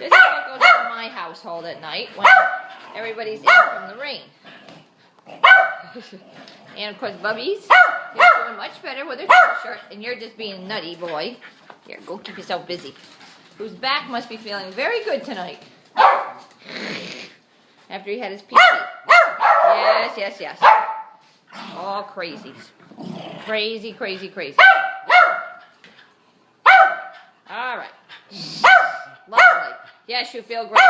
This is what goes on in my household at night when everybody's in from the rain. And of course, Bubby's doing much better with her t-shirt, and you're just being nutty, boy. Here, go keep yourself busy. Whose back must be feeling very good tonight. After he had his pee. Yes, yes, yes. All crazy. Crazy, crazy, crazy. All right. Lovely. Yes, you feel great.